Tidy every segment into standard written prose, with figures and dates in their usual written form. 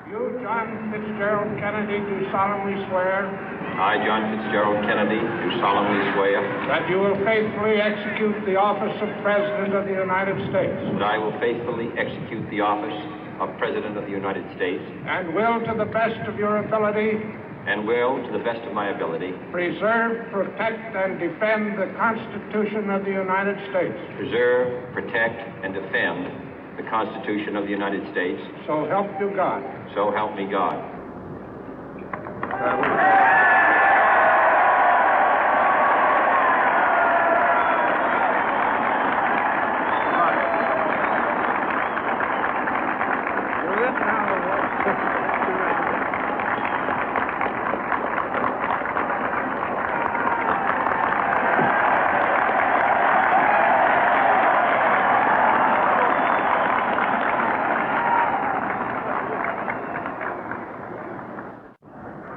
You, John Fitzgerald Kennedy, do solemnly swear I, John Fitzgerald Kennedy, do solemnly swear that you will faithfully execute the office of President of the United States that I will faithfully execute the office of President of the United States and will, to the best of your ability, and will, to the best of my ability, preserve, protect, and defend the Constitution of the United States. preserve, protect, and defend the Constitution of the United States. So help you God. So help me God.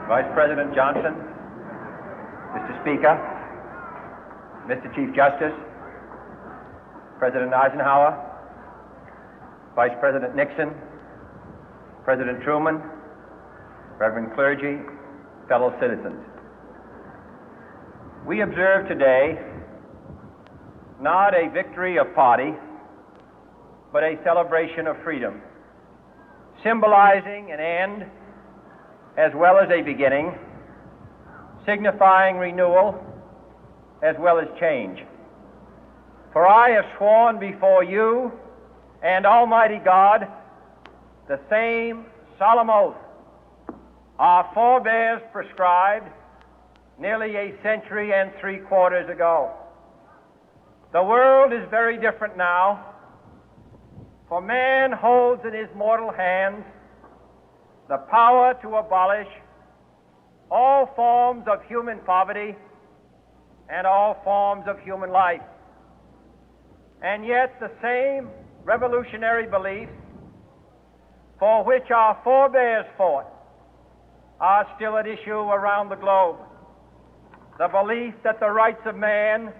Vice President Johnson, Mr. Speaker, Mr. Chief Justice, President Eisenhower, Vice President Nixon, President Truman, Reverend clergy, fellow citizens. We observe today not a victory of party, but a celebration of freedom, symbolizing an end as well as a beginning, signifying renewal as well as change. For I have sworn before you and Almighty God the same solemn oath our forebears prescribed nearly a century and 3/4 ago. The world is very different now, for man holds in his mortal hands the power to abolish all forms of human poverty and all forms of human life. And yet the same revolutionary beliefs for which our forebears fought are still at issue around the globe. The belief that the rights of man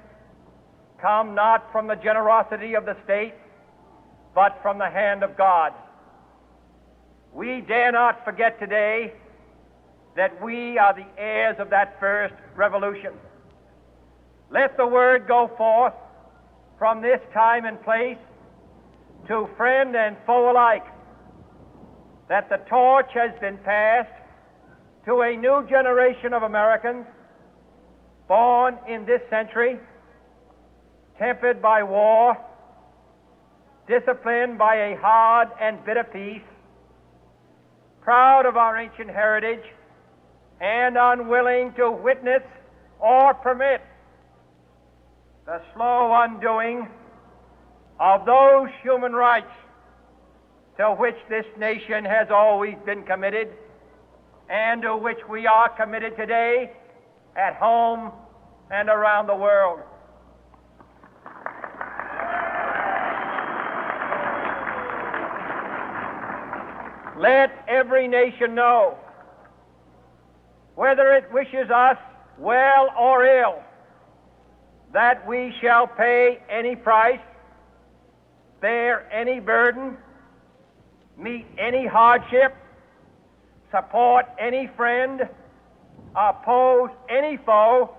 come not from the generosity of the state, but from the hand of God. We dare not forget today that we are the heirs of that first revolution. Let the word go forth from this time and place to friend and foe alike that the torch has been passed to a new generation of Americans born in this century, tempered by war, disciplined by a hard and bitter peace, proud of our ancient heritage, and unwilling to witness or permit the slow undoing of those human rights to which this nation has always been committed and to which we are committed today at home and around the world. Let every nation know, whether it wishes us well or ill, that we shall pay any price, bear any burden, meet any hardship, support any friend, oppose any foe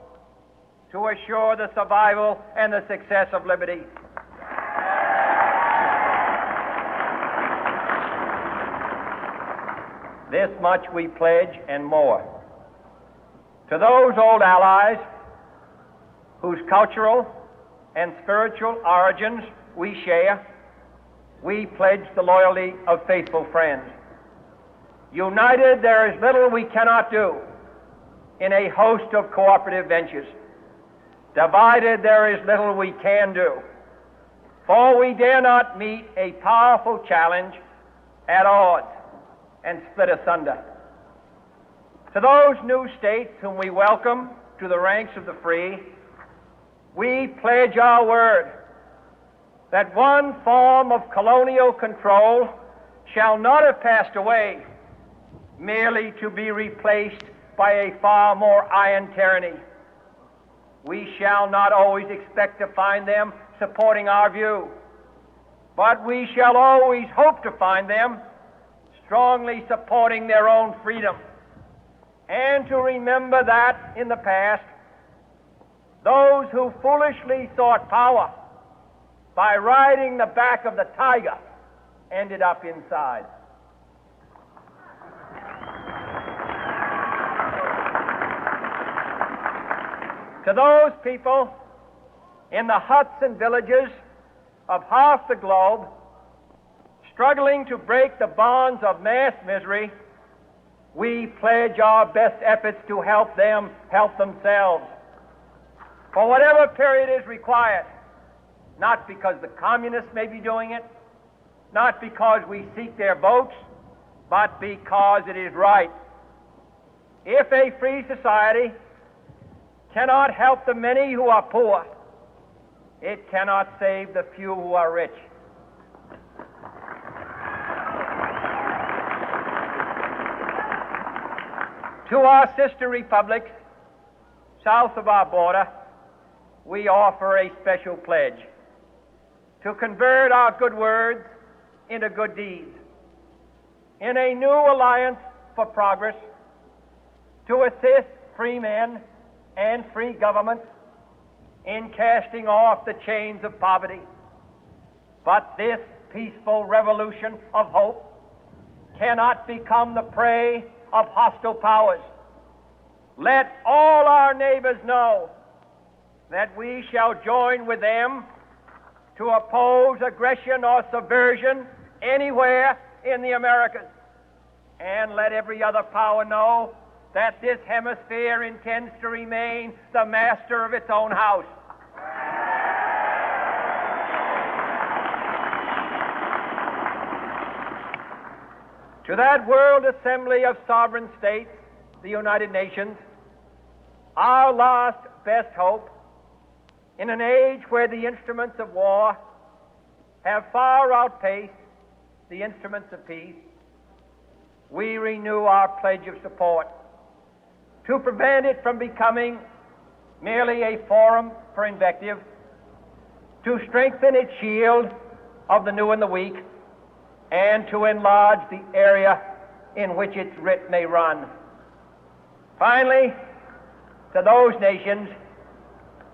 to assure the survival and the success of liberty. This much we pledge and more. To those old allies whose cultural and spiritual origins we share, we pledge the loyalty of faithful friends. United, there is little we cannot do in a host of cooperative ventures. Divided, there is little we can do, for we dare not meet a powerful challenge at odds and split asunder. To those new states whom we welcome to the ranks of the free, we pledge our word that one form of colonial control shall not have passed away, merely to be replaced by a far more iron tyranny. We shall not always expect to find them supporting our view, but we shall always hope to find them strongly supporting their own freedom, and to remember that in the past, those who foolishly sought power by riding the back of the tiger ended up inside. To those people in the huts and villages of half the globe struggling to break the bonds of mass misery, we pledge our best efforts to help them help themselves for whatever period is required, not because the communists may be doing it, not because we seek their votes, but because it is right. If a free society cannot help the many who are poor, it cannot save the few who are rich. To our sister republics south of our border, we offer a special pledge to convert our good words into good deeds, in a new alliance for progress, to assist free men and free governments in casting off the chains of poverty. But this peaceful revolution of hope cannot become the prey of hostile powers. Let all our neighbors know that we shall join with them to oppose aggression or subversion anywhere in the Americas. And let every other power know that this hemisphere intends to remain the master of its own house. To that World Assembly of Sovereign States, the United Nations, our last best hope, in an age where the instruments of war have far outpaced the instruments of peace, we renew our pledge of support to prevent it from becoming merely a forum for invective, to strengthen its shield of the new and the weak, and to enlarge the area in which its writ may run. Finally, to those nations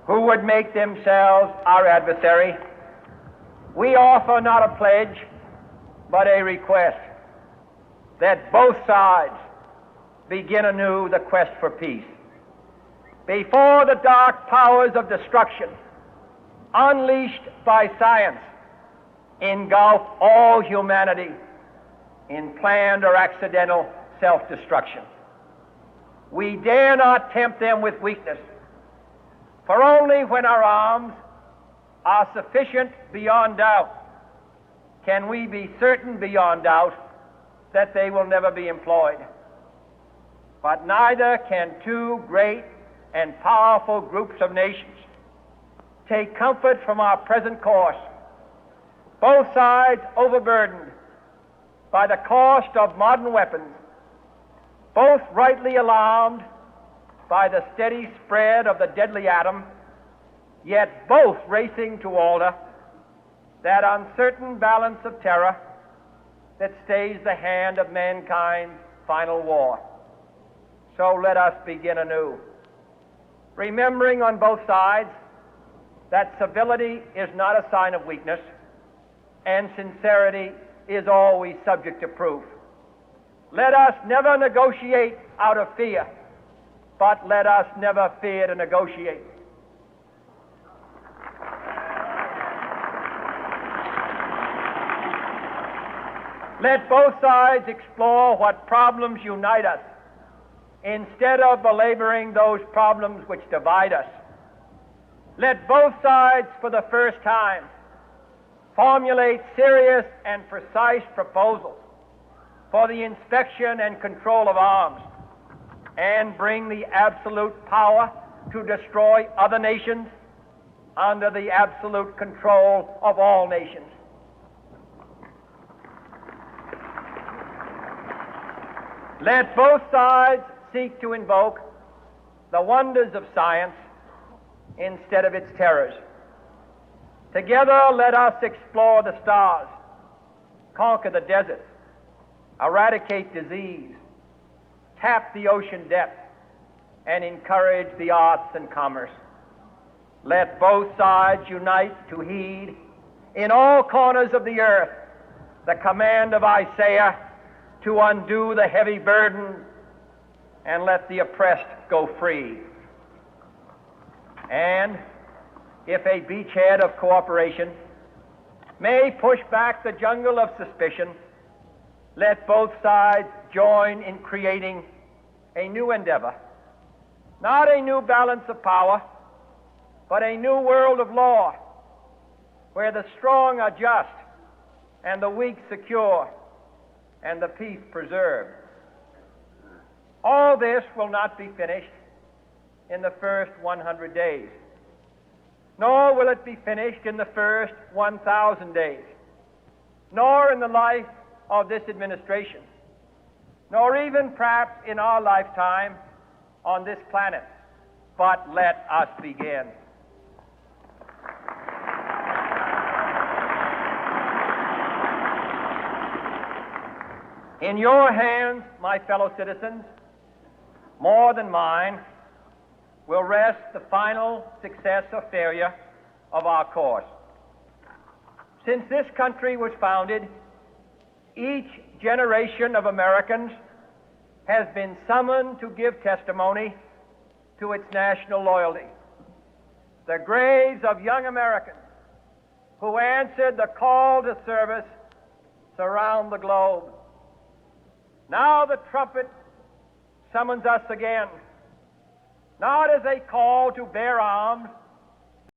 who would make themselves our adversary, we offer not a pledge, but a request that both sides begin anew the quest for peace. Before the dark powers of destruction, unleashed by science, engulf all humanity in planned or accidental self-destruction, we dare not tempt them with weakness, for only when our arms are sufficient beyond doubt can we be certain beyond doubt that they will never be employed. But neither can two great and powerful groups of nations take comfort from our present course, both sides overburdened by the cost of modern weapons, both rightly alarmed by the steady spread of the deadly atom, yet both racing to alter that uncertain balance of terror that stays the hand of mankind's final war. So let us begin anew, remembering on both sides that civility is not a sign of weakness, and sincerity is always subject to proof. Let us never negotiate out of fear, but let us never fear to negotiate. Let both sides explore what problems unite us, instead of belaboring those problems which divide us. Let both sides, for the first time, formulate serious and precise proposals for the inspection and control of arms, and bring the absolute power to destroy other nations under the absolute control of all nations. Let both sides seek to invoke the wonders of science instead of its terrors. Together, let us explore the stars, conquer the deserts, eradicate disease, tap the ocean depth, and encourage the arts and commerce. Let both sides unite to heed in all corners of the earth the command of Isaiah to undo the heavy burden and let the oppressed go free. And if a beachhead of cooperation may push back the jungle of suspicion, let both sides join in creating a new endeavor, not a new balance of power, but a new world of law, where the strong are just and the weak secure and the peace preserved. All this will not be finished in the first 100 days, nor will it be finished in the first 1,000 days, nor in the life of this administration, nor even perhaps in our lifetime on this planet. But let us begin. In your hands, my fellow citizens, more than mine, will rest the final success or failure of our course. Since this country was founded, each generation of Americans has been summoned to give testimony to its national loyalty. The graves of young Americans who answered the call to service surround the globe. Now the trumpet summons us again, not as a call to bear arms,